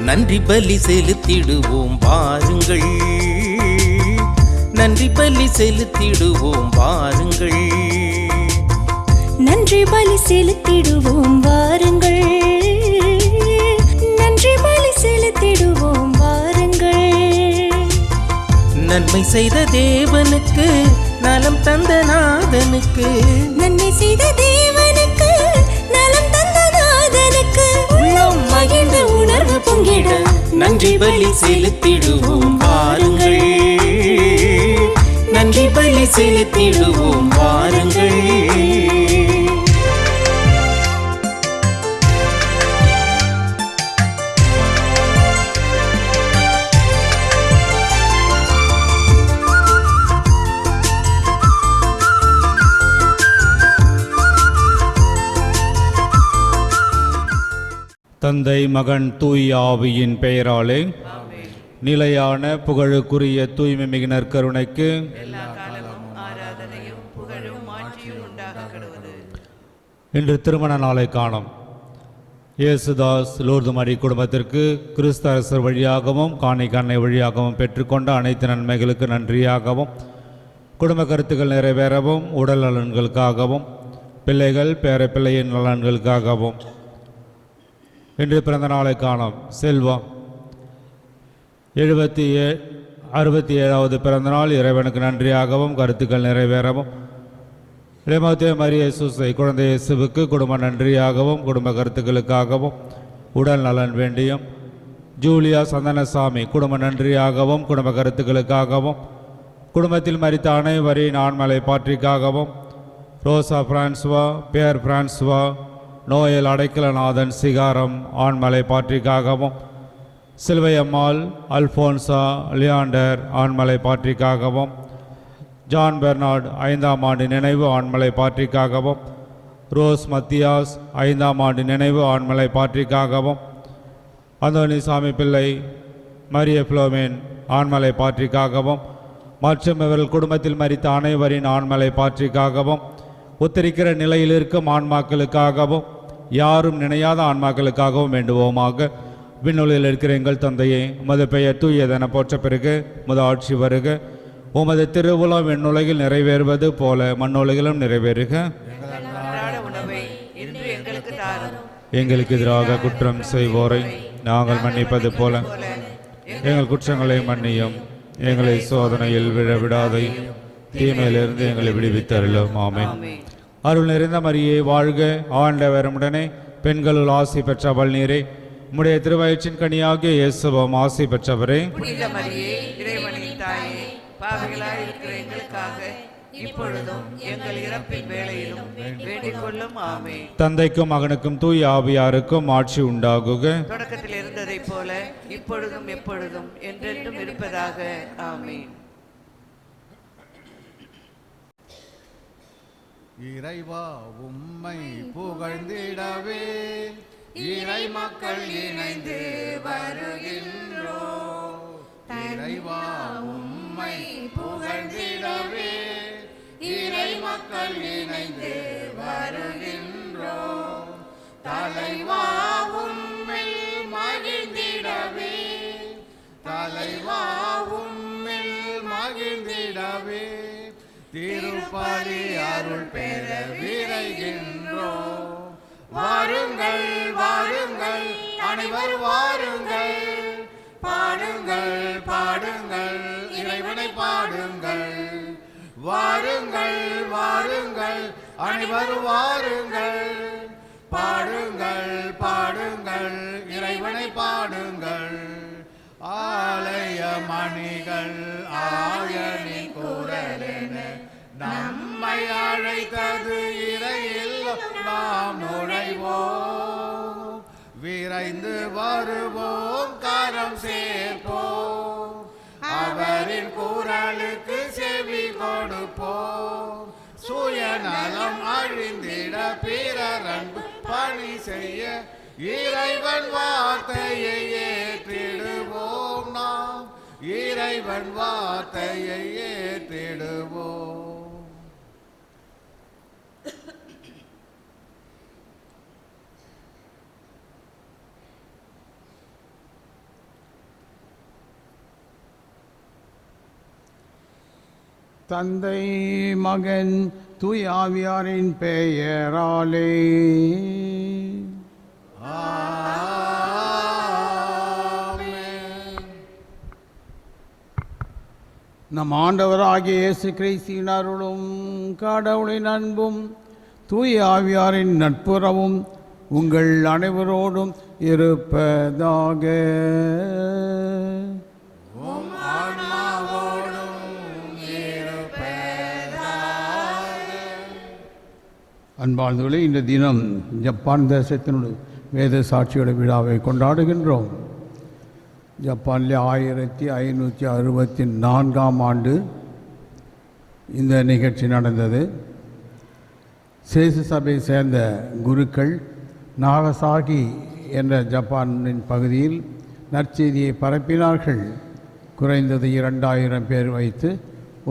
நன்றி பலி செலுத்திடுவோம் வாருங்கள், நன்றி பலி செலுத்திடுவோம் வாருங்கள், நன்றி பலி செலுத்திடுவோம் வாருங்கள், நன்றி பலி செலுத்திடுவோம் வாருங்கள். நன்மை செய்த தேவனுக்கு, நலம் தந்த நாதனுக்கு, நன்மை செய்த தேவனுக்கு, நலம் தந்த நாதனுக்கு, உள்ளம் மகிழ்ந்த உணர்வு பொங்கிட நன்றி பலி செலுத்திடுவோம் வாருங்கள், நன்றி பலி செலுத்திடுவோம் வாருங்கள். தந்தை மகன் தூய் ஆவியின் பெயராலே நிலையான புகழுக்குரிய தூய்மை மிகு நற்கருணைக்கு எல்லா காலமும் ஆராதனையும் புகழும் மாற்றியும் உண்டாக கடவுது. இன்று திருமண நாளை காணும் இயேசுதாஸ் லூர்து மரி குடும்பத்திற்கு கிறிஸ்து அரசர் வழியாகவும் காணிக்க அன்னை வழியாகவும் பெற்றுக்கொண்ட அனைத்து நன்மைகளுக்கு நன்றியாகவும், குடும்ப கருத்துக்கள் நிறைவேறவும், உடல் நலன்களுக்காகவும், பிள்ளைகள் பேர பிள்ளையின் நலன்களுக்காகவும் இன்று பிறந்த நாளை காணும் செல்வம் 67வது பிறந்த நாள் இறைவனுக்கு நன்றியாகவும், கருத்துக்கள் நிறைவேறவும், இளைமத்தே மரிய இயேசுவை குழந்தை இயேசுவுக்கு குடும்ப நன்றியாகவும், குடும்ப கருத்துக்களுக்காகவும், உடல் நலன் வேண்டியும், ஜூலியா சந்தனசாமி குடும்ப நன்றியாகவும், குடும்ப கருத்துக்களுக்காகவும், குடும்பத்தில் மரித்த அனைவரின் ஆண்மலை பாற்றிக்காகவும், Rosa Francois, Pierre Francois, Noel Adaikalanathan சிகாரம் ஆண்மலை பாற்றிக்காகவும், சில்வையம்மாள், அல்போன்சா, லியாண்டர் ஆண்மலை பாற்றிக்காகவும், ஜான் பெர்னார்ட் 5ஆம் ஆண்டு நினைவு ஆண்மலை பாற்றிக்காகவும், ரோஸ் மத்தியாஸ் 5ஆம் ஆண்டு நினைவு ஆண்மலை பாற்றிக்காகவும், அந்தோனி சாமி பிள்ளை, மரிய பிளோமேன் ஆண்மலை பாற்றிக்காகவும், மற்றும் இவர்கள் குடும்பத்தில் மரித்த அனைவரின் ஆண்மலை பாற்றிக்காகவும், உத்தரிக்கிற நிலையில் இருக்கும் ஆன்மாக்களுக்காகவும், யாரும் நினையாத ஆன்மாக்களுக்காகவும் வேண்டுவோமாக. விண்ணுலகில் இருக்கிற எங்கள் தந்தையே, உமது பெயர் தூயதென போற்ற பிறகு உமது ஆட்சி வருக. உமது திருவுலா விண்ணுலகில் நிறைவேறுவது போல மண்ணுலகிலும் நிறைவேறுக. உணவை இன்று எங்களுக்கு தாரும். எங்களுக்கு எதிராக குற்றம் செய்வோரை நாங்கள் மன்னிப்பது போல எங்கள் குற்றங்களை மன்னியும். எங்களை சோதனையில் விழவிடாதை, தீமையிலிருந்து எங்களை விடுவித்தருளும். ஆமென். அருள் நிறைந்த மரியே வாழ்க, ஆண்டவர் உடனே பெண்களுள் ஆசி பெற்றவள் நீரே, உம்முடைய திருவயிற்றின் கனியாகிய இயேசுவும் ஆசி பெற்றவரே. புனித மரியே, இறைவனின் தாயே, பாவிகளாய் இருக்கிற எங்களுக்காக இப்பொழுதும் எங்கள் இறப்பின் வேளையிலும் வேண்டிக் கொள்ளும். ஆமென். தந்தைக்கும் மகனுக்கும் தூய் ஆவியாருக்கும் ஆட்சி உண்டாகுக. தொடக்கத்தில் இருந்ததை போல இப்பொழுதும் எப்பொழுதும் என்றென்றும் இருப்பதாக. ஆமென். இறைவா உம்மை புகழ்ந்திடவே இறை மக்கள் இணைந்து வருகின்றோம். இறைவா உம்மை புகழ்ந்திடவே இறை மக்கள் இணைந்து வருகின்றோம். தலைவா உம்மில் மகிழ்ந்திடவே, தலைவா உம்மில் மகிழ்ந்திடவே திருப்பலி அருள் பெற விரைகின்றோம். வாருங்கள் வாருங்கள் அனைவர் வாருங்கள், பாடுங்கள் பாடுங்கள் இறைவனை பாடுங்கள். வாருங்கள் வாருங்கள் அனைவர் வாருங்கள், பாடுங்கள் பாடுங்கள் இறைவனை பாடுங்கள். ஆலய மணிகள் ஆயனின் குரலென நம்மை அழைத்தது இறையில் நாம் நுழைவோம். விரைந்து வருவோம், கரம் சேர்ப்போம், அவரின் குரலுக்கு செவி கொடுப்போம். சுயநலம் அழிந்திட பிறர் அன்பு பணி செய்ய இறைவன் வார்த்தையை ஏற்றிடுவோம். நாம் இறைவன் வார்த்தையை ஏற்றிடுவோம். தந்தை மகன் தூய ஆவியாரின் பெயராலே நம் ஆண்டவராகிய இயேசு கிறிஸ்துவின் அருளும் கடவுளின் அன்பும் தூய ஆவியாரின் நட்புறவும் உங்கள் அனைவரோடும் இருப்பதாக. அன்பார்ந்தவர்களே, இந்த தினம் ஜப்பான் தேசத்தினுடைய வேத சாட்சியோட விழாவை கொண்டாடுகின்றோம். ஜப்பானில் 1564ஆம் ஆண்டு இந்த நிகழ்ச்சி நடந்தது. சேசு சபையை சேர்ந்த குருக்கள் நாகசாகி என்ற ஜப்பானின் பகுதியில் நற்செய்தியை பரப்பினார்கள். குறைந்தது 2000 பேர் வைத்து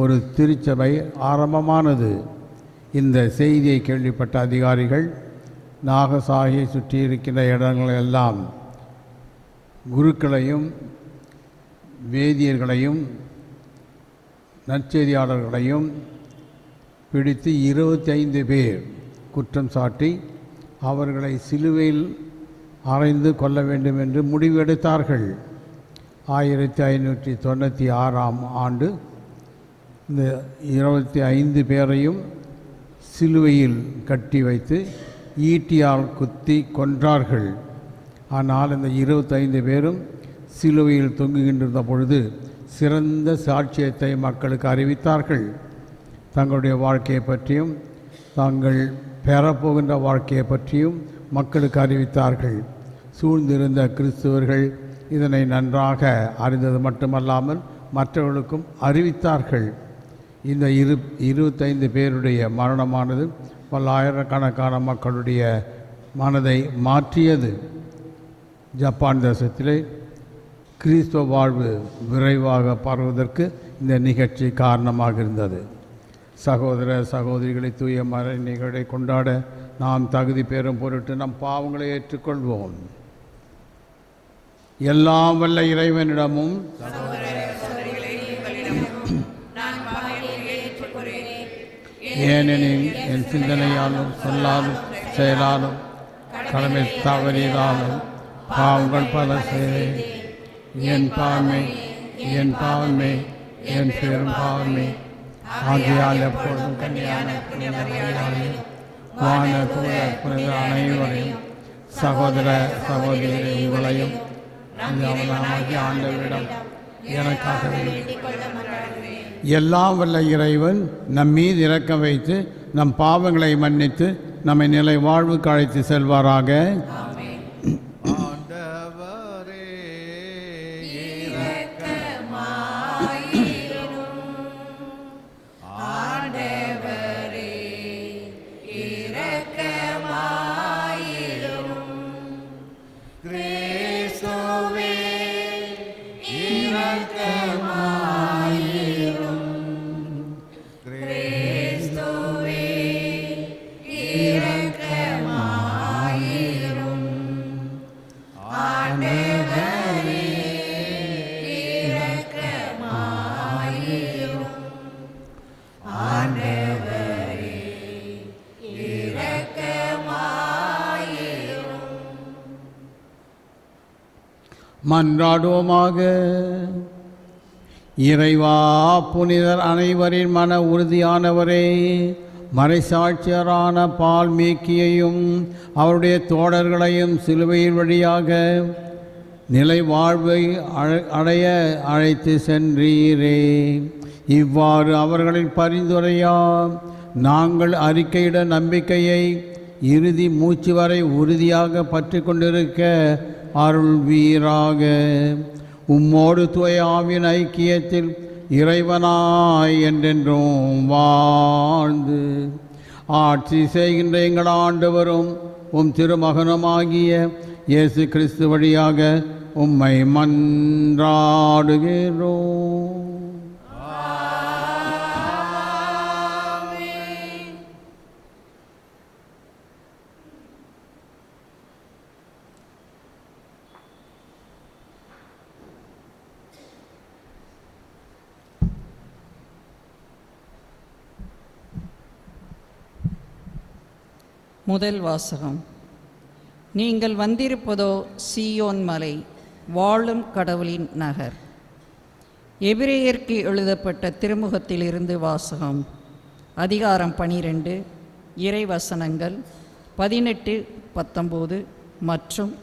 ஒரு திருச்சபை ஆரம்பமானது. இந்த செய்தியை கேள்விப்பட்ட அதிகாரிகள் நாகசாகியை சுற்றி இருக்கின்ற இடங்களெல்லாம் குருக்களையும் வேதியர்களையும் நற்செய்தியாளர்களையும் பிடித்து 25 பேர் குற்றம் சாட்டி அவர்களை சிலுவையில் அறைந்து கொள்ள வேண்டும் என்று முடிவெடுத்தார்கள். 1596ஆம் ஆண்டு இந்த 25 பேரையும் சிலுவையில் கட்டி வைத்து ஈட்டியால் குத்தி கொன்றார்கள். ஆனால் இந்த 25 பேரும் சிலுவையில் தொங்குகின்றிருந்த பொழுது சிறந்த சாட்சியத்தை மக்களுக்கு அறிவித்தார்கள். தங்களுடைய வாழ்க்கையை பற்றியும் தாங்கள் பெறப்போகின்ற வாழ்க்கையை பற்றியும் மக்களுக்கு அறிவித்தார்கள். சூழ்ந்திருந்த கிறிஸ்துவர்கள் இதனை நன்றாக அறிந்தது மட்டுமல்லாமல் மற்றவர்களுக்கும் அறிவித்தார்கள். இந்த 25 பேருடைய மரணமானது பல்லாயிரக்கணக்கான மக்களுடைய மனதை மாற்றியது. ஜப்பான் தேசத்திலே கிறிஸ்துவ வாழ்வு விரைவாக பரவுவதற்கு இந்த நிகழ்ச்சி காரணமாக இருந்தது. சகோதர சகோதரிகளை தூய மறை நிகழ்வை கொண்டாட நாம் தகுதி பெறும் பொருட்டு நம் பாவங்களை ஏற்றுக்கொள்வோம். எல்லாம் வல்ல இறைவனிடமும் ஏனெனில் என் சிந்தனையாலும் சொல்லாலும் செயலாலும் கடமை தவறினாலும் பாவங்கள் பல செய்தேன். என் பாவமே என் பாவமே என் பெரும் பாவமே. ஆகையால் எப்பொழுதும் கன்னியான வான புனித அனைவரையும் சகோதர சகோதரி உங்களையும் ஆண்டவரிடம் எனக்காக எல்லாம் வல்ல இறைவன் நம் மீது இரக்கம் வைத்து நம் பாவங்களை மன்னித்து நம்மை நிலை வாழ்வுக்கு அழைத்து செல்வாராக. மன்றாடுவோமாக. இறைவா, புனிதர் அனைவரின் மன உறுதியானவரே, மறைசாட்சியரான பால்மீக்கியையும் அவருடைய தோழர்களையும் சிலுவையின் வழியாக நிலை வாழ்வை அடைய அழைத்து சென்றீரே. இவ்வாறு அவர்களின் பரிந்துரையால் நாங்கள் அறிக்கையிட நம்பிக்கையை இறுதி மூச்சு வரை உறுதியாக பற்றி கொண்டிருக்க அருள் வீராக. உம்மோடு தூய ஆவியின் ஐக்கியத்தில் இறைவனாய் என்றென்றும் வாழ்ந்து ஆட்சி செய்கின்ற எங்கள் ஆண்டவரும் உம் திருமகனுமாகிய இயேசு கிறிஸ்து வழியாக உம்மை மன்றாடுகிறோம். முதல் வாசகம். நீங்கள் வந்திருப்பதோ சீயோன் மலை, வாழும் கடவுளின் நகர். எபிரேயருக்கு எழுதப்பட்ட திருமுகத்திலிருந்து வாசகம். அதிகாரம் 12, இறைவசனங்கள் 18, 19 மற்றும்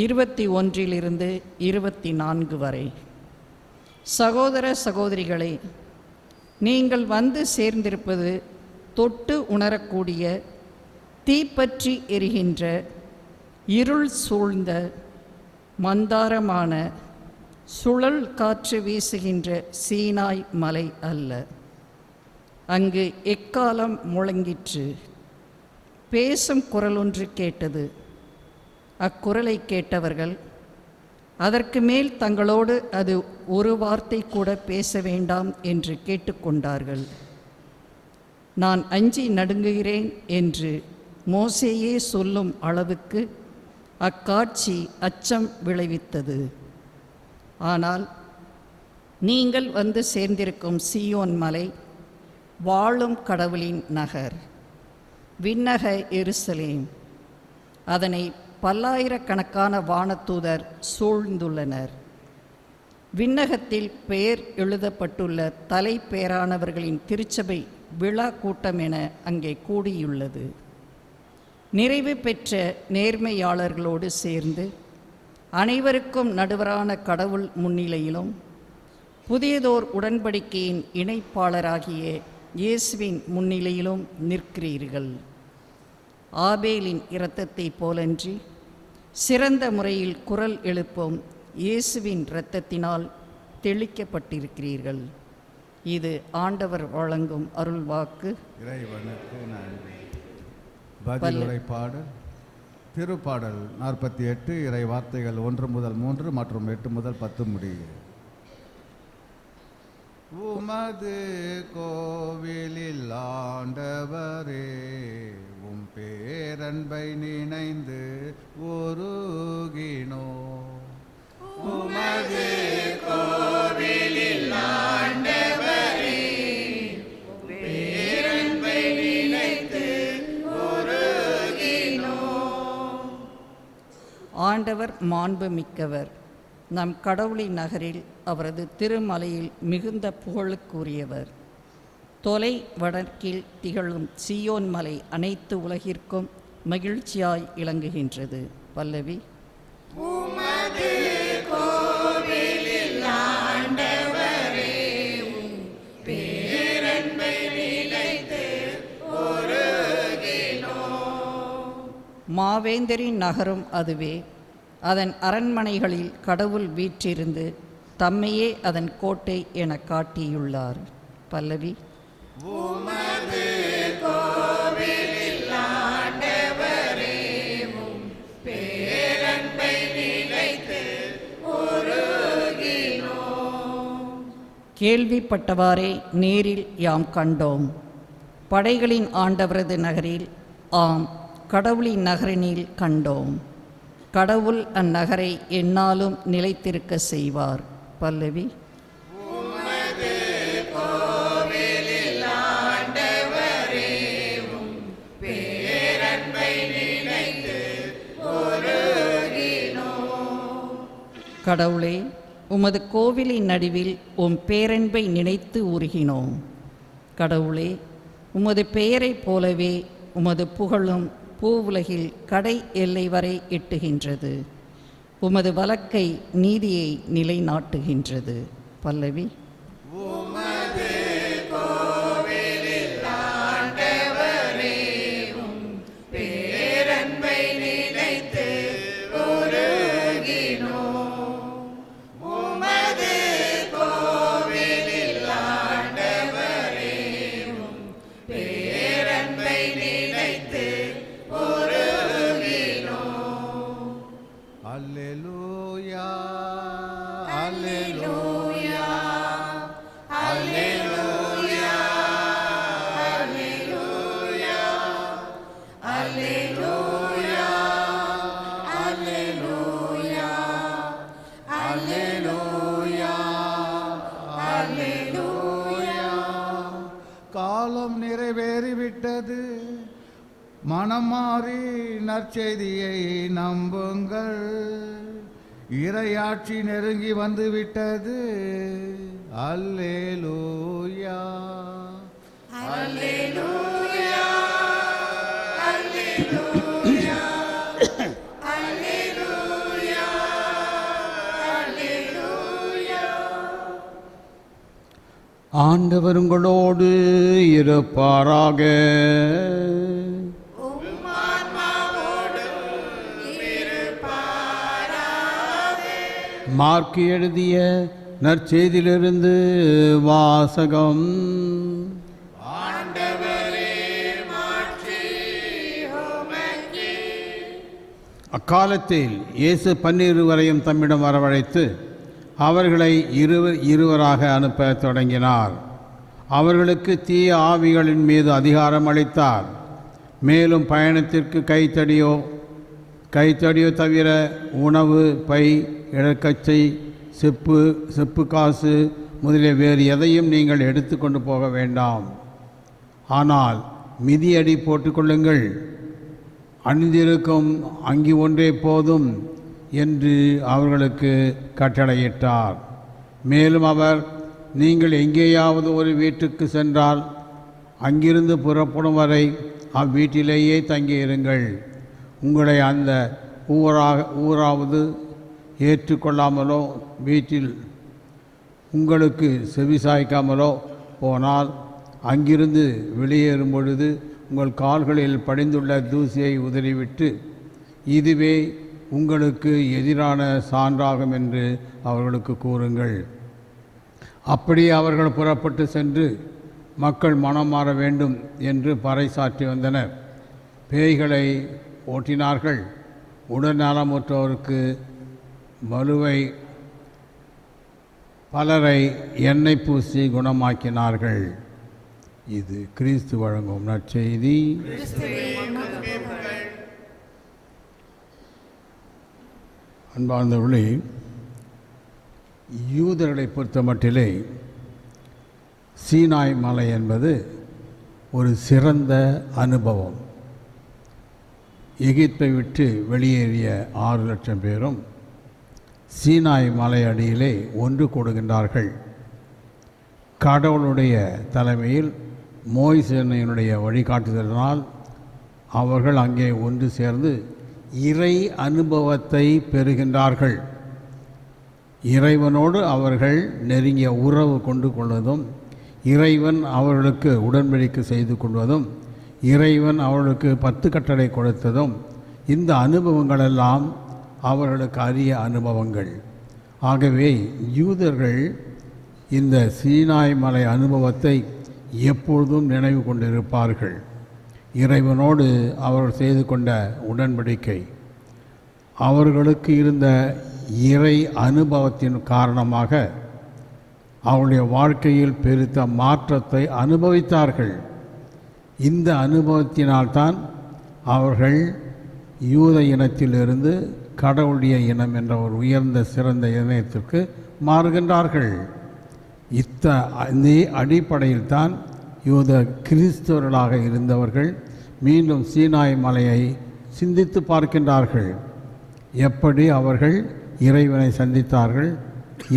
21 24 வரை. சகோதர சகோதரிகளே, நீங்கள் வந்து சேர்ந்திருப்பது தொட்டு உணரக்கூடிய தீப்பற்றி எரிகின்ற இருள் சூழ்ந்த மந்தாரமான சுழல் காற்று வீசுகின்ற சீனாய் மலை அல்ல. அங்கு எக்காலம் முழங்கிற்று. பேசும் குரல் ஒன்று கேட்டது. அக்குரலை கேட்டவர்கள் அதற்கு மேல் தங்களோடு அது ஒரு வார்த்தை கூட பேச வேண்டாம் என்று கேட்டுக்கொண்டார்கள். நான் அஞ்சி நடுங்குகிறேன் என்று மோசேயே சொல்லும் அளவுக்கு அக்காட்சி அச்சம் விளைவித்தது. ஆனால் நீங்கள் வந்து சேர்ந்திருக்கும் சீயோன் மலை, வாழும் கடவுளின் நகர், விண்ணக எருசலேம். அதனை பல்லாயிரக்கணக்கான வானதூதர் சூழ்ந்துள்ளனர். விண்ணகத்தில் பெயர் எழுதப்பட்டுள்ள தலைப்பேரானவர்களின் திருச்சபை விழா கூட்டம் என அங்கே கூடியுள்ளது. நிறைவு பெற்ற நேர்மையாளர்களோடு சேர்ந்து அனைவருக்கும் நடுவரான கடவுள் முன்னிலையிலும் புதியதோர் உடன்படிக்கையின் இணைப்பாளராகிய இயேசுவின் முன்னிலையிலும் நிற்கிறீர்கள். ஆபேலின் இரத்தத்தை போலன்றி சிறந்த முறையில் குரல் எழுப்பும் இயேசுவின் இரத்தத்தினால் தெளிக்கப்பட்டிருக்கிறீர்கள். இது ஆண்டவர் வழங்கும் அருள்வாக்கு. இறைவனுக்கு நன்றி. பதிலுரை பாடல். திருப்பாடல் 48, இறை வார்த்தைகள் 1 முதல் 3 மற்றும் 8 முதல் 10 முடிய. உமது கோவிலில் ஆண்டவரே, உம் பேரன்பை நினைந்து உருகினோ. உமது கோவிலில் ஆண்டவரே, பேரன்பை நினைத்து உருகினோ. ஆண்டவர் மாண்பு மிக்கவர். நம் கடவுளின் நகரில் அவரது திருமலையில் மிகுந்த புகழுக்குரியவர். தொலை வடக்கில் திகழும் சீயோன் மலை அனைத்து உலகிற்கும் மகிழ்ச்சியாய் இளங்குகின்றது. பல்லவி. உமது கோவிலில் ஆண்டவரே, பேரன்பை நினைத்து உருகினோம். மாவேந்தரின் நகரும் அதுவே. அதன் அரண்மனைகளில் கடவுள் வீற்றிருந்து தம்மையே அதன் கோட்டை என காட்டியுள்ளார். பல்லவி. உமது கோவிலில் ஆண்டவரே, பேரன்பை நினைத்து உருகினோம். கேள்விப்பட்டவாறே நேரில் யாம் கண்டோம். படைகளின் ஆண்டவரது நகரில், ஆம் கடவுளின் நகரினில் கண்டோம். கடவுள் அந்நகரை எந்நாளும் நிலைத்திருக்க செய்வார். பல்லவி. உமது கோவிலில் ஆண்டவரே, பேரன்பை நினைத்து உருகினோம். கடவுளே, உமது கோவிலின் நடுவில் உம் பேரன்பை நினைத்து உருகினோம். கடவுளே, உமது பெயரைப் போலவே உமது புகழும் பூவுலகில் கடை எல்லை வரை எட்டுகின்றது. உமது வழக்கை நீதியை நிலைநாட்டுகின்றது. பல்லவி. உமது கோவிலில் ஆண்டவரே, பேரன்பை நினைத்து உருகினோம். உமது கோவிலில் ஆண்டவரே, பேரன்பை நினைத்து உருகினோம். அல்லேலூயா, அல்லேலூயா, அல்லேலூயா, அல்லேலூயா, அல்லேலூயா, அல்லேலூயா, அல்லேலூயா, அல்லேலூயா. காலம் நிறைவேறிவிட்டது. மனம் மாறி நற்செய்தியை நம்புங்கள். இறையாட்சி நெருங்கி வந்து விட்டது. அல்லேலூயா. அல்லேலூயா அல்லேலூயா அல்லேலூயா அல்லேலூயா. ஆண்டவர் உங்களோடு இருப்பாராக. மார்க்கு எழுதிய நற்செய்தியிலிருந்து வாசகம். அக்காலத்தில் இயேசு 12 தம்மிடம் வரவழைத்து அவர்களை இருவராக அனுப்ப தொடங்கினார். அவர்களுக்கு தீய ஆவிகளின் மீது அதிகாரம் அளித்தார். மேலும் பயணத்திற்கு கைத்தடியோ தவிர உணவு, பை, இடக்கச்சை, செப்பு காசு முதலிய வேறு எதையும் நீங்கள் எடுத்துக்கொண்டு போக வேண்டாம். ஆனால் மிதியடி போட்டுக்கொள்ளுங்கள். அணிந்திருக்கும் அங்கி ஒன்றே போதும் என்று அவர்களுக்கு கட்டளையிட்டார். மேலும் அவர், நீங்கள் எங்கேயாவது ஒரு வீட்டுக்கு சென்றால் அங்கிருந்து புறப்படும் வரை அவ்வீட்டிலேயே தங்கியிருங்கள். உங்களை அந்த ஊராவது ஏற்றுக்கொள்ளாமலோ வீட்டில் உங்களுக்கு செவிசாய்க்காமலோ போனால் அங்கிருந்து வெளியேறும் பொழுது உங்கள் கால்களில் படிந்துள்ள தூசியை உதறிவிட்டு, இதுவே உங்களுக்கு எதிரான சான்றாகும் என்று அவர்களுக்கு கூறுங்கள். அப்படியே அவர்கள் புறப்பட்டு சென்று மக்கள் மனம் மாற வேண்டும் என்று பறைசாற்றி வந்தனர். பேய்களை ஓட்டினார்கள். உடல்நலமுற்றோருக்கு பலரை எண்ணெய் பூசி குணமாக்கினார்கள். இது கிறிஸ்து வழங்கும் நற்செய்தி. அன்பார்ந்தவர்களே, யூதர்களை பொறுத்த மட்டிலே சீனாய் மலை என்பது ஒரு சிறந்த அனுபவம். எகிப்தை விட்டு வெளியேறிய 6 லட்சம் பேரும் சீனாய் மலை அடியிலே ஒன்று கூடுகின்றார்கள். கடவுளுடைய தலைமையில் மோய்சேனையினுடைய வழிகாட்டுதலினால் அவர்கள் அங்கே ஒன்று சேர்ந்து இறை அனுபவத்தை பெறுகின்றார்கள். இறைவனோடு அவர்கள் நெருங்கிய உறவு கொண்டு கொள்வதும், இறைவன் அவர்களுக்கு உடன்படிக்கை செய்து கொள்வதும், இறைவன் அவர்களுக்கு 10 கட்டளை கொடுத்ததும், இந்த அனுபவங்களெல்லாம் அவர்களுக்கு அரிய அனுபவங்கள். ஆகவே யூதர்கள் இந்த சீனாய் மலை அனுபவத்தை எப்பொழுதும் நினைவு கொண்டிருப்பார்கள். இறைவனோடு அவர்கள் செய்து கொண்ட உடன்படிக்கை, அவர்களுக்கு இருந்த இறை அனுபவத்தின் காரணமாக அவருடைய வாழ்க்கையில் பெருத்த மாற்றத்தை அனுபவித்தார்கள். இந்த அனுபவத்தினால்தான் அவர்கள் யூத இனத்திலிருந்து கடவுளுடைய இனம் என்ற ஒரு உயர்ந்த சிறந்த இனத்திற்கு மாறுகின்றார்கள். இதே அடிப்படையில் தான் யூத கிறிஸ்தவர்களாக இருந்தவர்கள் மீண்டும் சீனாய் மலையை சிந்தித்து பார்க்கின்றார்கள். எப்படி அவர்கள் இறைவனை சந்தித்தார்கள்,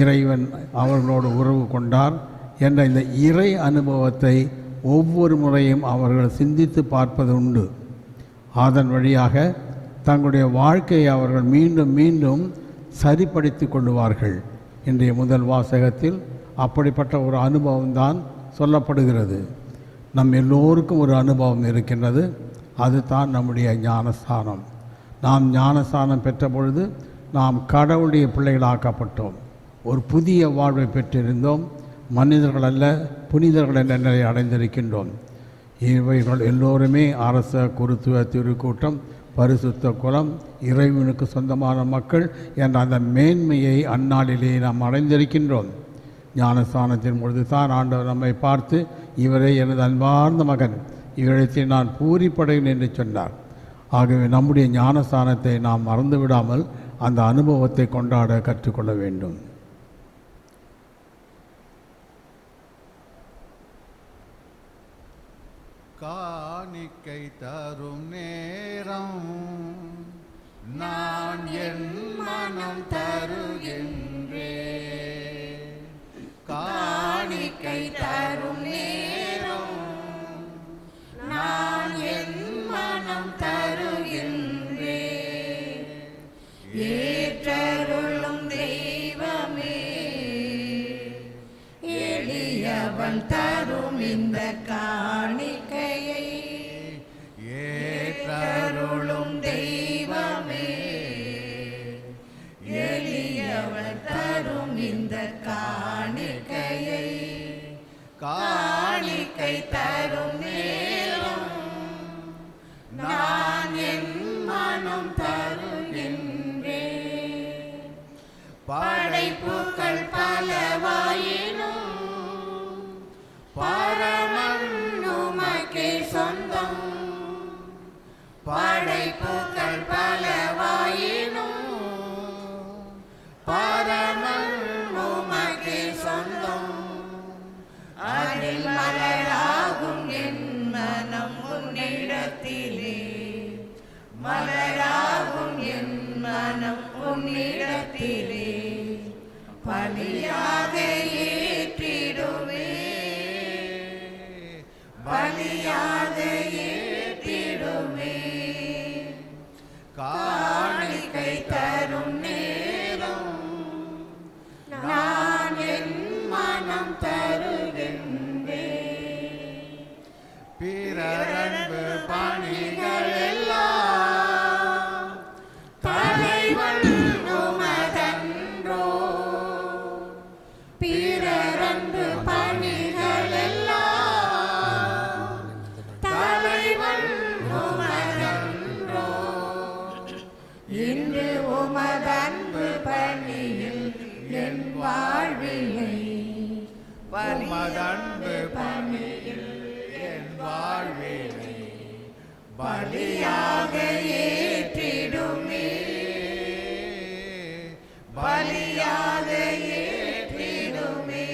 இறைவன் அவர்களோடு உறவு கொண்டார் என்ற இந்த இறை அனுபவத்தை ஒவ்வொரு முறையும் அவர்கள் சிந்தித்து பார்ப்பது உண்டு. அதன் வழியாக தங்களுடைய வாழ்க்கையை அவர்கள் மீண்டும் மீண்டும் சரிப்படுத்தி கொள்ளுவார்கள். இன்றைய முதல் வாசகத்தில் அப்படிப்பட்ட ஒரு அனுபவம்தான் சொல்லப்படுகிறது. நம் எல்லோருக்கும் ஒரு அனுபவம் இருக்கின்றது. அதுதான் நம்முடைய ஞானஸ்தானம். நாம் ஞானஸ்தானம் பெற்ற பொழுது நாம் கடவுளுடைய பிள்ளைகளாக்கப்பட்டோம். ஒரு புதிய வாழ்வை பெற்றிருந்தோம். மனிதர்கள் அல்ல, புனிதர்கள் என்ற நிலையை அடைந்திருக்கின்றோம். இவைகள் எல்லோருமே அரச குருத்துவ திருக்கூட்டம், பரிசுத்த குலம், இறைவனுக்கு சொந்தமான மக்கள் என்ற அந்த மேன்மையை அந்நாளிலே நாம் அடைந்திருக்கின்றோம். ஞானஸ்தானத்தின் பொழுது தான் ஆண்டவர் நம்மை பார்த்து, இவரே எனது அன்பார்ந்த மகன், இவரிடத்தில் நான் பூரிப்படையும் என்று சொன்னார். ஆகவே நம்முடைய ஞானஸ்தானத்தை நாம் மறந்துவிடாமல் அந்த அனுபவத்தை கொண்டாட கற்றுக்கொள்ள வேண்டும். காணிக்கை தரும் நேரம் நான் என் மனம் தருகின்றேன். காணிக்கை தரும் நேரம் நான் என் மனம் தருகின்றேன். ஏற்றருளும் தெய்வமே, எளியவன் தரும் இந்த காணிக்கையை ஏற்றருளும் தெய்வமே, எளியவன் தரும் இந்த காணிக்கையை காணிக்கை தரும் நேரம் நான் என் மனம் தருகின்றேன். படைப்புகள் பலவாயினும் பரமன் உமக்கே சொந்தம். படைப்புகள் பலவாயினும் பரமன் உமக்கே சொந்தம். அதில் மலராகும் என் மனம் உன்னிடத்திலே, மலராகும் என் மனம் உன்னிடத்திலே பலியாக ஏற்றிடுவே, பலியாக ஏற்றிடுவே. காணிக்கை தரும் நேரம் நான் என் மனம் தருகின்றேன். பிறரன்பு பணிகள் எல்லாம் தலைவன் உமதன்றோ, பிறரன்பு பணிகள் எல்லாம் தலைவன் உமதன்றோ. இன்று உமதன்பு பணியில் என் வாழ்விலை, உமதன்பு பணியில் என் வாழ்வினை பலியாக ஏற்றிடுமே, பலியாக ஏற்றிடுமே.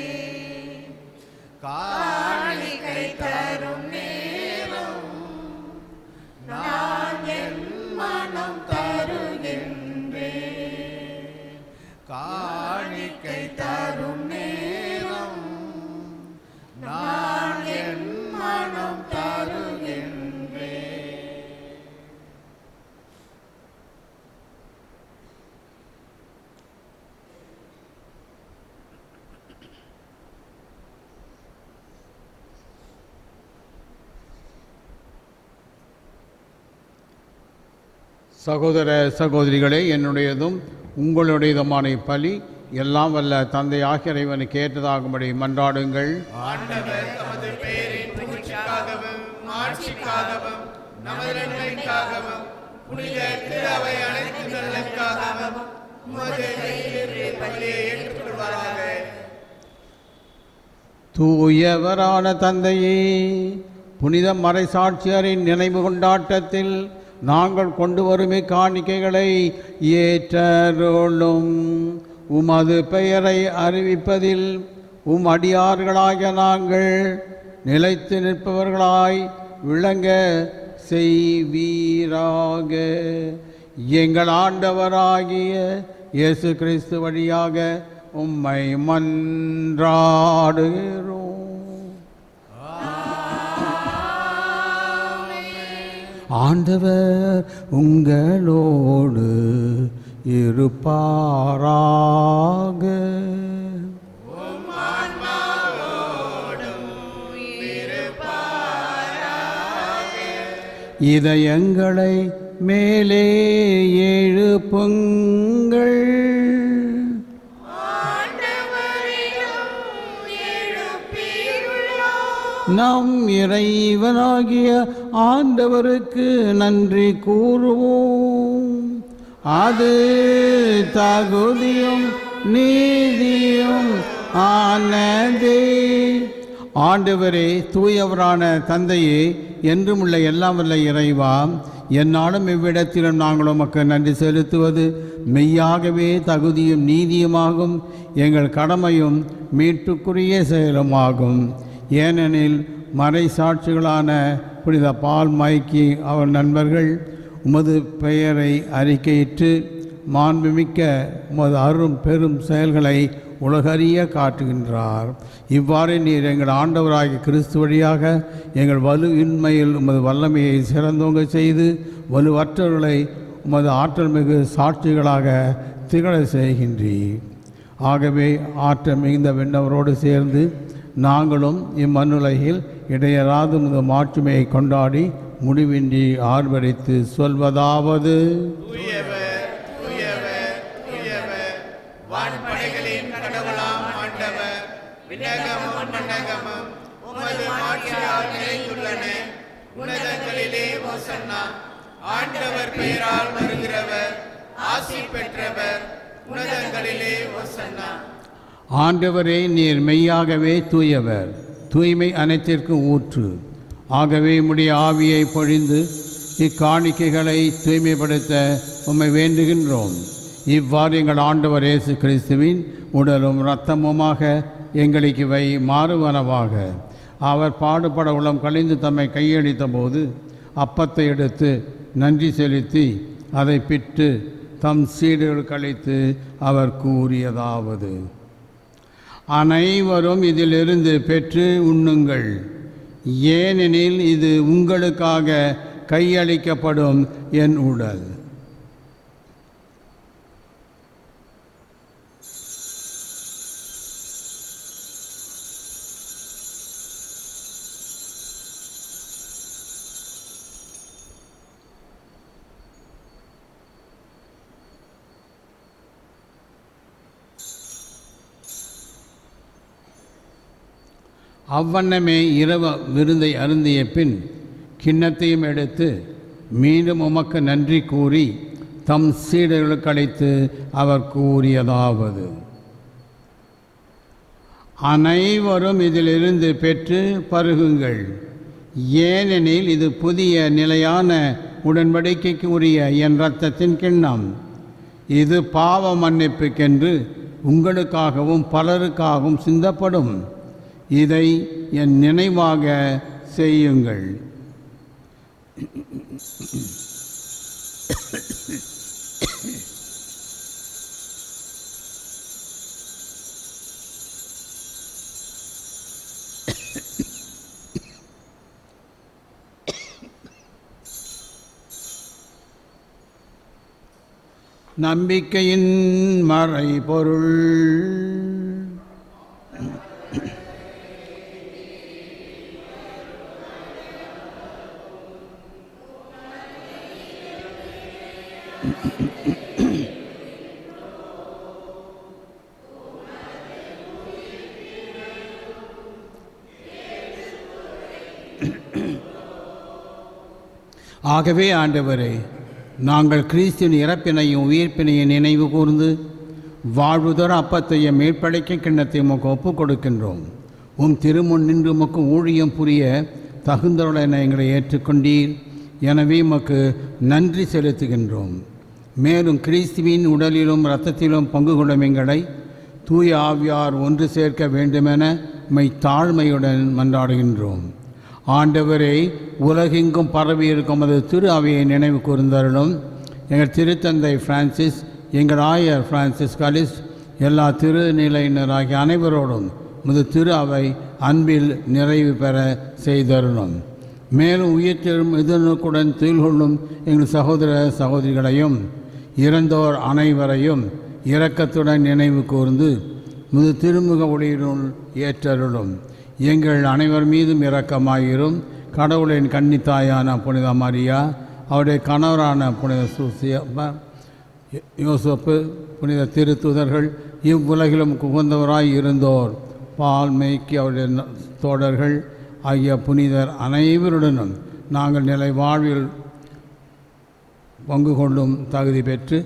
காணிக்கை தரும் நேரம் நான் என் மனம் தருகின்றேன். காணிக்கை தரும் நேரம் நான் என் மனம் தருகின்றேன். சகோதர சகோதரிகளே, என்னுடையதும் உங்களுடையதுமான பலி எல்லாம் வல்ல தந்தை ஆகிய இறைவனுக்கு ஏற்றதாகும்படி மன்றாடுங்கள். ஆண்டவர் தமது பெயரின் புகழ்ச்சிக்காகவும் மாட்சிக்காகவும் நமது நன்மைக்காகவும் புனித திரு அவை அனைத்து நலனுக்காகவும் உமது கையிலிருந்து பலியை ஏற்றுக்கொள்வாராக. தூயவரான தந்தையே, புனித மறைசாட்சியரின் நினைவு கொண்டாட்டத்தில் நாங்கள் கொண்டு வரும் காணிக்கைகளை ஏற்றருளும். உமது பெயரை அறிவிப்பதில் உம் அடியார்களாகிய நாங்கள் நிலைத்து நிற்பவர்களாய் விளங்க செய்வீராக. எங்கள் ஆண்டவராகிய இயேசு கிறிஸ்து வழியாக உம்மை மன்றாடுகிறோம். ஆண்டவர் உங்களோடு இருப்பாராக. இதயங்களை மேலே எழுப்புங்கள். நம் இறைவனாகிய ஆண்டவருக்கு நன்றி கூறுவோம். அது தகுதியும் நீதியும் ஆனதே. ஆண்டவரே, தூயவரான தந்தையே, என்றும் உள்ள எல்லாம் வல்ல இறைவா, என்னாலும் இவ்விடத்திலும் நாங்கள் உமக்கு நன்றி செலுத்துவது மெய்யாகவே தகுதியும் நீதியுமாகும், எங்கள் கடமையும் மீட்புக்குரிய செயலுமாகும். ஏனெனில் மறை சாட்சிகளான புனித பால் மைக்கி அவர் நண்பர்கள் உமது பெயரை அறிக்கையிட்டு மாண்புமிக்க உமது அரும் பெரும் செயல்களை உலகறிய காட்டுகின்றார். இவ்வாறு நீர் எங்கள் ஆண்டவராகிய கிறிஸ்து வழியாக எங்கள் வலுவின்மையில் உமது வல்லமையை சிறந்தோங்க செய்து வலுவற்றவர்களை உமது ஆற்றல் மிகு சாட்சிகளாக திகழ செய்கின்றீர். ஆகவே ஆற்றல் மிகுந்த விண்ணவரோடு சேர்ந்து நாங்களும் இம்மண்ணுலகில் இடையராது உமது மாட்சிமையை கொண்டாடி முடிவின்றி ஆர்ப்பரித்து சொல்வதாவது: தூயவர், தூயவர், தூயவர், வான்படைகளின் கடவுளாம் ஆண்டவர், விண்ணகமும் மண்ணகமும் உமது ஆட்சியால் நிறைந்துள்ளன. உன்னதங்களிலே ஓசன்னா. ஆண்டவர் பெயரால் வருகிறவர் ஆசி பெற்றவர். உன்னதங்களிலே ஓசன்னா. ஆண்டவரே, நீர் மெய்யாகவே தூயவர், தூய்மை அனைத்திற்கும் ஊற்று. ஆகவே உம்முடைய ஆவியை பொழிந்து இக்காணிக்கைகளை தூய்மைப்படுத்த உம்மை வேண்டுகின்றோம். இவ்வாறு எங்கள் ஆண்டவர் இயேசு கிறிஸ்துவின் உடலும் இரத்தமுமாக எங்களுக்கு இவை மாறுவனவாக. அவர் பாடுபட உளம் கழிந்து தம்மை கையளித்த போது அப்பத்தை எடுத்து நன்றி செலுத்தி அதை பிட்டு தம் சீடர்களுக்கு அளித்து அவர் கூறியதாவது: அனைவரும் இதிலிருந்து பெற்று உண்ணுங்கள், ஏனெனில் இது உங்களுக்காக கையளிக்கப்படும் என் உடல். அவ்வண்ணமே இரவு விருந்தை அருந்திய பின் கிண்ணத்தையும் எடுத்து மீண்டும் உமக்கு நன்றி கூறி தம் சீடர்களுக்கு அளித்து அவர் கூறியதாவது: அனைவரும் இதிலிருந்து பெற்று பருகுங்கள், ஏனெனில் இது புதிய நிலையான உடன்படிக்கைக்கு உரிய என் இரத்தத்தின் கிண்ணம். இது பாவ மன்னிப்புக்கென்று உங்களுக்காகவும் பலருக்காகவும் சிந்தப்படும். இதை என் நினைவாக செய்யுங்கள். நம்பிக்கையின் மறைபொருள். ஆகவே ஆண்டவரே, நாங்கள் கிறிஸ்துவின் இறப்பினையும் உயிர்ப்பினையும் நினைவு கூர்ந்து வாழ்வுதர அப்பத்தையும் மேற்படைக்க கிண்ணத்தை உமக்கு ஒப்புக் கொடுக்கின்றோம். உம் திருமுன் நின்று உமக்கு ஊழியம் புரிய தகுந்தவளென எங்களை ஏற்றுக்கொண்டீர். எனவே உமக்கு நன்றி செலுத்துகின்றோம். மேலும் கிறிஸ்துவின் உடலிலும் இரத்தத்திலும் பங்கு கொள்ளும் எங்களை தூய ஆவியார் ஒன்று சேர்க்க வேண்டுமென உம்மை தாழ்மையுடன் மன்றாடுகின்றோம். ஆண்டவரை, உலகெங்கும் பரவி இருக்கும் அது திரு அவையை நினைவு கூர்ந்தருளும். எங்கள் திருத்தந்தை பிரான்சிஸ், எங்கள் ஆயர் பிரான்சிஸ் காலிஸ், எல்லா திருநிலையினராகிய அனைவரோடும் முது திரு அவை அன்பில் நிறைவு பெற செய்தருளும். மேலும் உயிர்த்தெழும் எதிர்நோக்குடன் துயில் கொள்ளும் எங்கள் சகோதர சகோதரிகளையும் இறந்தோர் அனைவரையும் இரக்கத்துடன் நினைவு கூர்ந்து முது திருமுக ஒளியினுள் ஏற்றருளும். எங்கள் அனைவர் மீதும் இரக்கமாயிரும். கடவுளின் கன்னித்தாயான புனித மரியா, அவருடைய கணவரான புனித யோசப்பு, புனித திருத்துதர்கள், இவ்வுலகிலும் குகந்தவராய் இருந்தோர், பால் மேய்க்கி அவருடைய தோழர்கள் ஆகிய புனிதர் அனைவருடனும் நாங்கள் நிலை வாழ்வில் பங்கு கொள்ளும் தகுதி பெற்று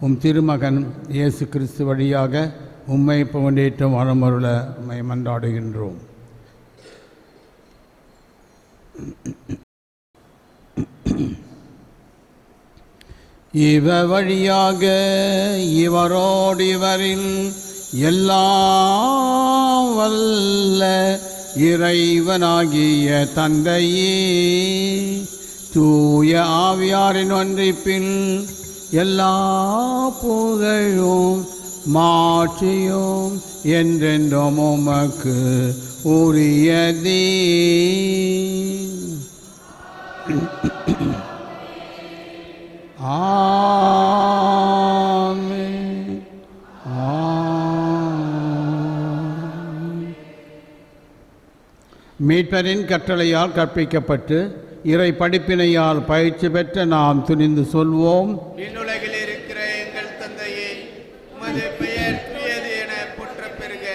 உம் திருமகன் இயேசு கிறிஸ்து வழியாக உம்மை கொண்டேற்றும் வரமருள உம்மை மன்றாடுகின்றோம். இவ வழியாக இவரோடு இவரில் எல்லாம் வல்ல இறைவனாகிய தந்தையே, தூய ஆவியாரின் ஒன்றிப்பில் எல்லா புகழும் மாற்றியும் என்றென்றும் உமக்கு உரியதே. ஆமென். மீட்பரின் கட்டளையால் கற்பிக்கப்பட்டு இறை படிப்பினையால் பயிற்சி பெற்ற நாம் துணிந்து சொல்வோம். விண்ணுலகில் இருக்கிற எங்கள் தந்தையே, உமது பெயர் தூயது என போற்றப் பெறுக.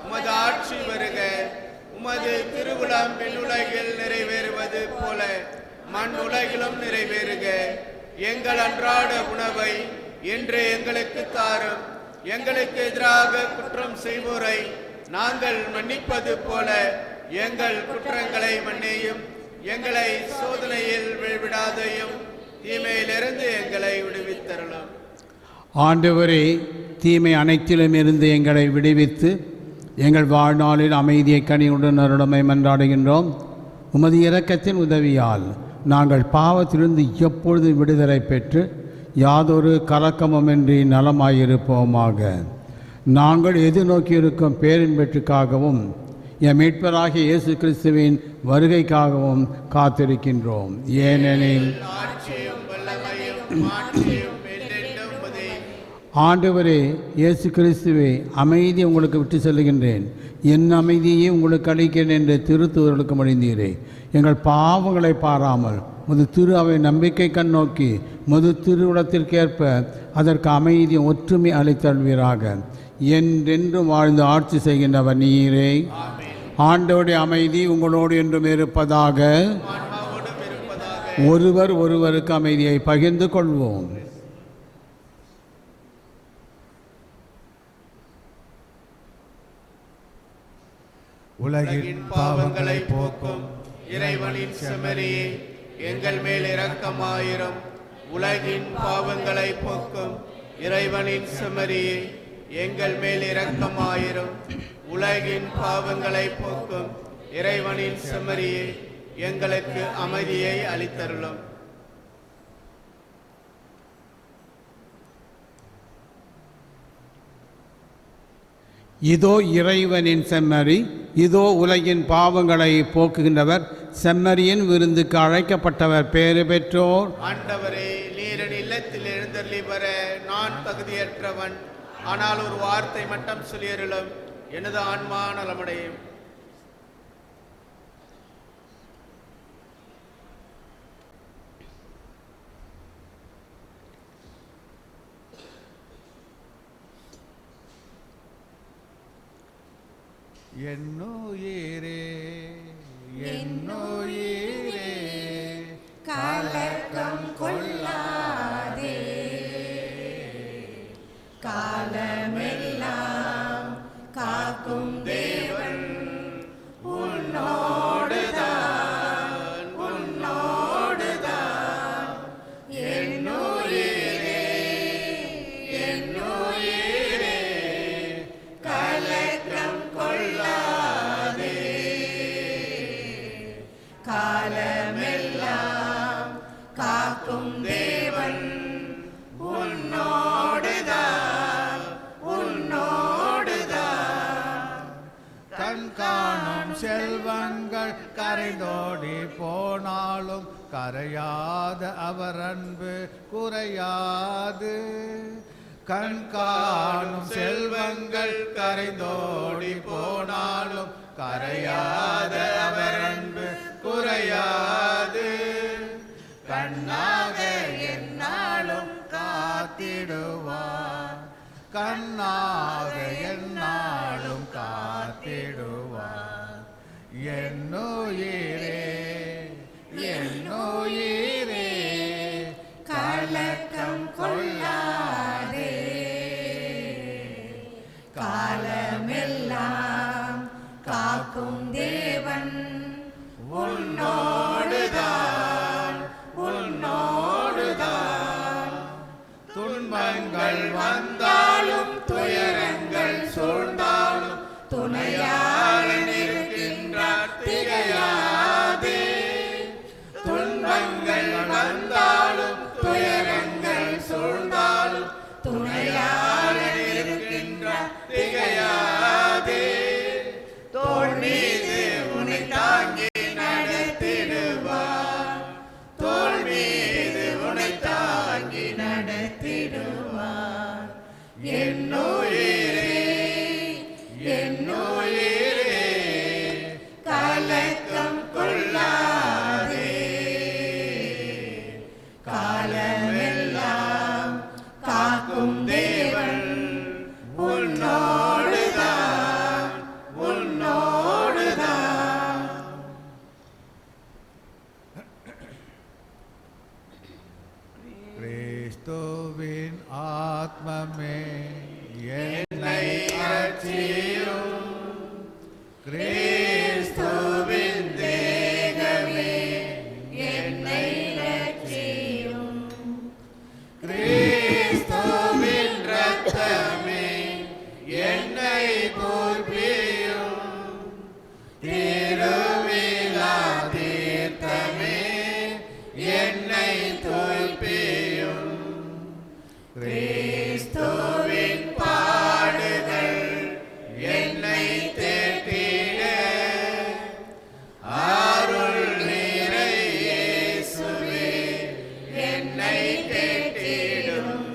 உமது ஆட்சி வருக. உமது திருவுளம் விண்ணுலகில் நிறைவேறுவது போல மண் உலகிலும் நிறைவேறுக. எங்கள் அன்றாட உணவை இன்று எங்களுக்கு தாரும். எங்களுக்கு எதிராக குற்றம் செய்வோரை நாங்கள் மன்னிப்பது போல எங்கள் குற்றங்களை மன்னியும். எங்களை சோதனையில் விடாதையும், தீமையிலிருந்து எங்களை விடுவித்தருளும். ஆண்டவரே, தீமை அனைத்திலும் இருந்து எங்களை விடுவித்து எங்கள் வாழ்நாளில் அமைதியை கனியுடன் அருளமை மன்றாடுகின்றோம். உமது இரக்கத்தின் உதவியால் நாங்கள் பாவத்திலிருந்து எப்பொழுது விடுதலை பெற்று யாதொரு கலக்கமுமின்றி நலமாயிருப்போமாக. நாங்கள் எதிர்நோக்கியிருக்கும் பேரின்பற்றுக்காகவும் என் மீட்பராகிய இயேசு கிறிஸ்துவின் வருகைக்காகவும் காத்திருக்கின்றோம். ஏனெனில் ஆண்டவரே இயேசு கிறிஸ்துவே, அமைதி உங்களுக்கு விட்டு செல்லுகின்றேன், என் அமைதியை உங்களுக்கு அளிக்கிறேன் என்று திருத்தூதர்களுக்கு மொழிந்தீரே. எங்கள் பாவங்களை பாராமல் முது திரு அவை நம்பிக்கை கண்ணோக்கி முது திருவுளத்திற்கேற்ப அதற்கு அமைதி ஒற்றுமை அளித்தல்வீராக. என்றென்றும் வாழ்ந்து ஆட்சி செய்கின்றவர் நீரே. ஆண்டவருடைய அமைதி உங்களோடு என்றும் இருப்பதாக. ஒருவர் ஒருவருக்கு அமைதியை பகிர்ந்து கொள்வோம். உலகின் பாவங்களை போக்கும் இறைவனின் செம்மறியே, எங்கள் மேல் இரக்கமாயிரும். உலகின் பாவங்களை போக்கும் இறைவனின் செம்மறியே, எங்கள் மேல் இரக்கமாயிரும். உலகின் பாவங்களை போக்கும் இறைவனின் செம்மறியே, எங்களுக்கு அமைதியை அளித்தருளும். இதோ இறைவனின் செம்மறி, இதோ உலகின் பாவங்களை போக்குகின்றவர். செம்மறியின் விருந்துக்கு அழைக்கப்பட்டவர் பேறு பெற்றோர். ஆண்டவரே, நீரின் இல்லத்தில் எழுந்தருளி வர நான் தகுதியற்றவன். ஆனால் ஒரு வார்த்தை மட்டும் சொல்லியருளும், எனது ஆன்மா நலமடையும். என்னுயிரே என்னுயிரே கலக்கம் கொள்ளாதே, காலமெல்லாம் காக்கும் தேவன் உன்னோடுதான், உன்னோடுதான். என்னுயிரே என்னுயிரே கலக்கம் கொள்ளாதே, காலமெல்லாம் காக்கும் தேவன் உன்னோடுதான், உன்னோடுதான். கண் காணும் செல்வங்கள் கரைந்தோடி போனாலும் கரையாத அவர் அன்பு குறையாது. கண் காணும் செல்வங்கள் கரைந்தோடி போனாலும் கரையாத அவர் அன்பு குறையாது. கண்ணாக எந்நாளும் காத்திடுவார், கண்ணாக எந்நாளும் காத்திடுவார். என்னுயிரே என்னுயிரே கலக்கம் கொள்ளாதே, காலமெல்லாம் காக்கும் தேவன் உன்னோடுதான், உன்னோடுதான். துன்பங்கள் வந்தாலும் துயரங்கள் சூழ்ந்தாலும் துணையாக நிற்கின்ற திகையாதே, தோள் மீது உன்னை தாங்கி நடத்திடுவார், தோள் மீது உன்னை தாங்கி நடத்திடுவார். என்னுயிரே என்னுயிரே கலக்கம் கொள்ளாதே, காலமெல்லாம் காக்கும் தேவன் உன்னோடுதான் உன்னோடுதான். கிறிஸ்துவின் ஆத்மமே என்னை ரட்சியும், கிறிஸ்துவின் தேகமே என்னை ரட்சியும், கிறிஸ்துவின் இரத்தமே என்னை போற்றியும், திருவிழா தீர்த்தமே என்னை தோற்பியும், கிறிஸ்துவின் பாடுகள் என்னை தேற்றிட, அருள் நிறை இயேசுவே என்னை தேற்றிடும்,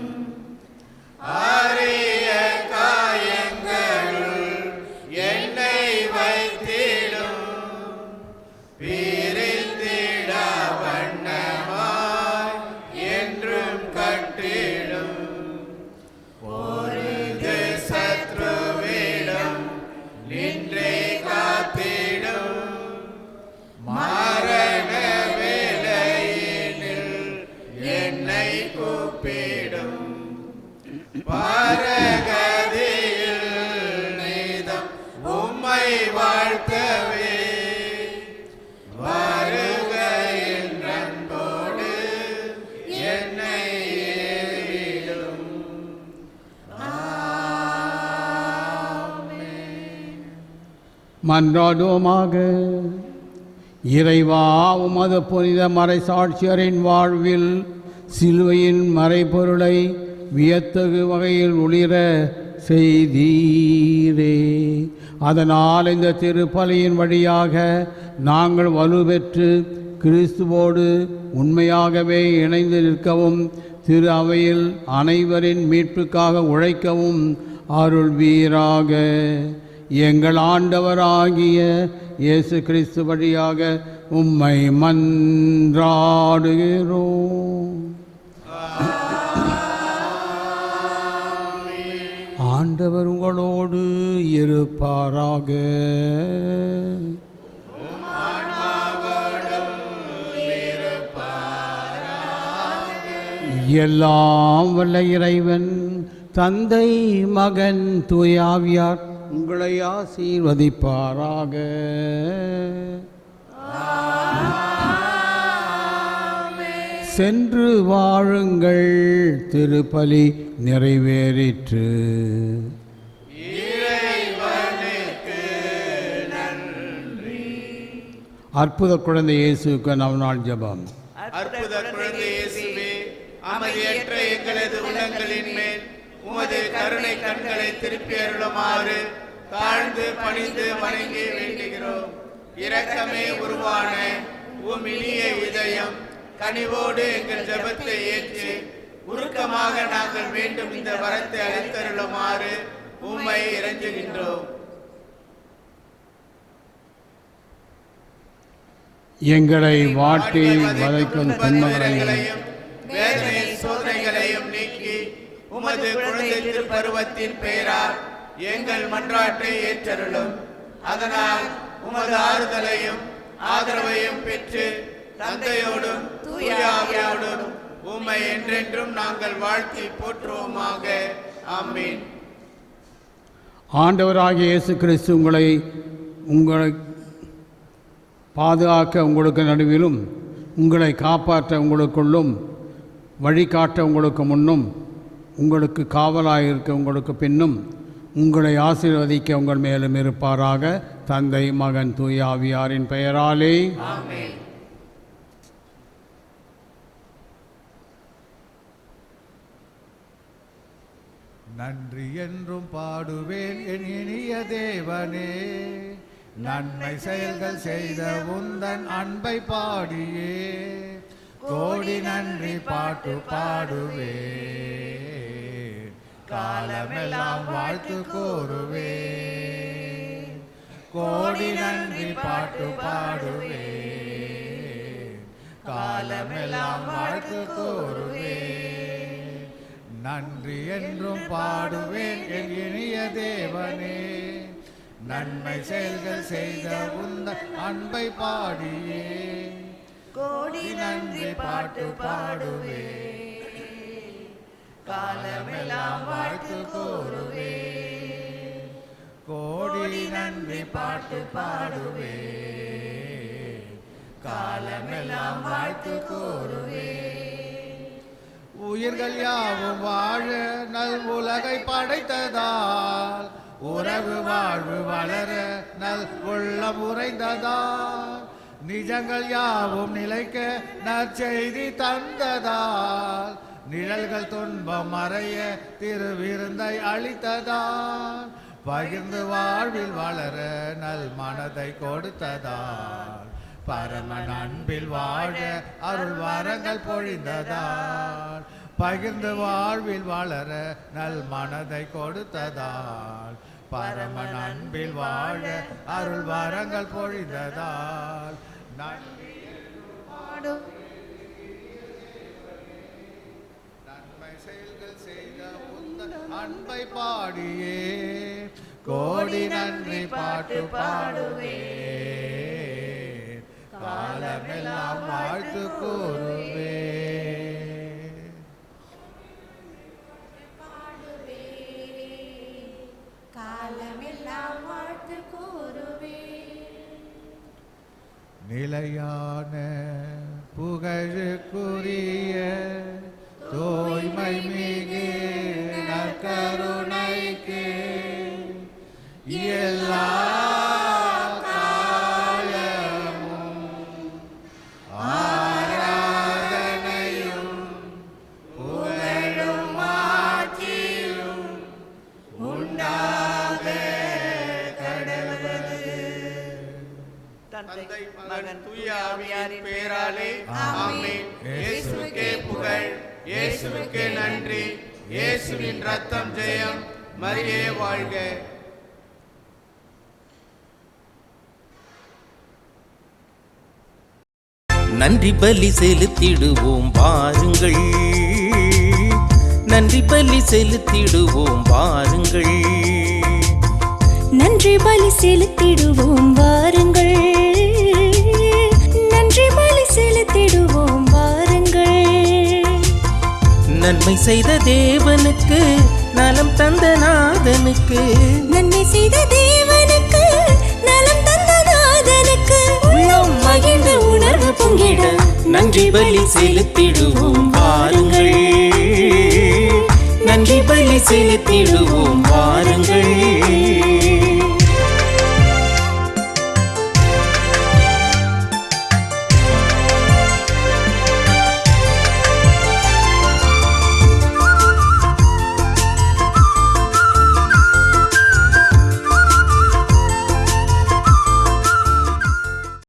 அரிய காயங்களுள் என்னை வைத்திடும், பிரிந்திட வண்ணமாய் என்றும் கட்டிடும், பொருது சத்ருவிடம் நின்றே காத்திடும், மரண வேளையினில் என்னை கூப்பிடும், பரகதியில் நீதம் உம்மை வாழ்த்தவே, வருகையின் அன்போடு என்னை ஏறிடும். மன்றாடுவோமாக. இறைவா, உமது புனித மறைசாட்சியரின் வாழ்வில் சிலுவையின் மறைபொருளை வியத்தகு வகையில் ஒளிர செய்தீரே. அதனால் இந்த திருப்பலியின் வழியாக நாங்கள் வலுப்பெற்று கிறிஸ்துவோடு உண்மையாகவே இணைந்து நிற்கவும், திரு அவையில் அனைவரின் மீட்புக்காக உழைக்கவும் அருள்வீராக. எங்கள் ஆண்டவராகிய இயேசு கிறிஸ்து வழியாக உம்மை மன்றாடுகிறோம். ஆண்டவர் உங்களோடு இருப்பாராக. எல்லாம் வல்ல இறைவன் தந்தை, மகன், தூயாவியார் உங்களை ஆசீர்வதிப்பாராக. சென்று வாழுங்கள், திருப்பலி நிறைவேறிற்று. அற்புத குழந்தை இயேசுக்கு நவநாள் ஜெபம். அற்புத குழந்தை இயேசுவே, அமைதியற்ற எங்களது உள்ளங்களின் மேல் உமது கருணை கண்களை திருப்பி அருளுமாறு தாழ்ந்து பணிந்து வணங்கி வேண்டுகிறோம். இரக்கமே உருவான உம் இனிய இதயம் கனிவோடு எங்கள் ஜெபத்தை ஏற்று உருக்கமாக நாங்கள் வேண்டும் இந்த வரத்தை அளித்தருளுமாறு உம்மை இறைஞ்சுகின்றோம். எங்களை வாட்டி வதைக்கும் துன்பங்களையும் வேதனை சோதனைகளையும் நீக்கி உமது குழந்தை திருப்பருவத்தின் பெயரால் எங்கள் மன்றாட்டை ஏற்றருளும். அதனால் உமது ஆறுதலையும் ஆதரவையும் பெற்று தந்தையோடும் தூய ஆவியோடும் உம்மை என்றென்றும் நாங்கள் வாழ்த்தி போற்றுவோமாக. ஆமீன். ஆண்டவராகிய இயேசு கிறிஸ்து உங்களை பாதுகாக்க உங்களுக்கு நடுவிலும், உங்களை காப்பாற்ற உங்களுக்குள்ளும், வழிகாட்ட உங்களுக்கு முன்னும், உங்களுக்கு காவலாயிருக்க உங்களுக்கு பின்னும், உங்களை ஆசீர்வதிக்க உங்கள் மேலும் இருப்பாராக. தந்தை, மகன், தூய ஆவியாரின் பெயராலே ஆமென். நன்றி என்றும் பாடுவேன் என் இனிய தேவனே, நன்மை செயல்கள் செய்த உந்தன் அன்பை பாடியே கோடி நன்றி பாட்டு பாடுவேன், காலமெல்லாம் வாழ்த்து கூறுவேன். கோடி நன்றி பாட்டு பாடுவேன், காலமெல்லாம் வாழ்த்து கூறுவேன். நன்றி என்றும் பாடுவேன் என் இனிய தேவனே, நன்மை செயல்கள் செய்த உந்தன் அன்பை பாடியே கோடி நன்றி பாட்டு பாடுவேன், காலமெல்லாம் வாழ்த்து கூறுவேன். கோடி நன்றி பாட்டு பாடுவேன், காலமெல்லாம் வாழ்த்து கூறுவேன். உயிர்கள் யாவும் வாழ நல் உலகை படைத்ததால், உறவு வாழ்வு வளர நல் உள்ளம் உறைந்ததால், நிஜங்கள் யாவும் நிலைக்க நற்செய்தி தந்ததால், நிழல்கள் துன்பம் மறைய திருவிருந்தை அளித்ததால், பகிர்ந்து வாழ்வில் வளர நல் மனதை கொடுத்ததால், பரமன் அன்பில் வாழ அருள் வரங்கள் பொழிந்ததால், பகிர்ந்து வாழ்வில் வளர நல் மனதை கொடுத்ததால், பரமன் அன்பில் வாழ அருள் வரங்கள் பொழிந்ததால், நன்றி பாடும் நன்மை செயல்கள் செய்த உந்தன் அன்பை பாடியே கோடி நன்றி பாட்டு பாடுவேன், காலமெல்லாம் வாழ்த்து கூறுவேன். காலமெல்லாம் வாழ்த்து கூறுவேன். நிலையான புகழுக்குரிய தூய்மை மிகு நற்கருணைக்கு எல்லா காலமும் ஆராதனையும் புகழும் ஆட்சியும் உண்டாக கடவுளது. தந்தை மகன் தூய ஆவியாரின் பெயராலே ஆமென். இயேசுவுக்கே புகழ், இயேசுவுக்கே நன்றி, இயேசுவின் ரத்தம் ஜெயம், மரியே வாழ்க. நன்றி பலி செலுத்திடுவோம் வாருங்கள், நன்றி பலி செலுத்திடுவோம் வாருங்கள், நன்றி பலி செலுத்திடுவோம் வாருங்கள், நன்றி பலி செலுத்திடுவோம் வாருங்கள். நன்மை செய்த தேவனுக்கு, நலம் தந்த நாதனுக்கு, நன்மை செய்த தேவனுக்கு, நலம் தந்த நாதனுக்கு, உள்ளம் மகிழ்ந்த உணர்வு பொங்கிட நன்றி பலி செலுத்திடுவோம் வாருங்கள், நன்றி பலி செலுத்திடுவோம் வாருங்கள்.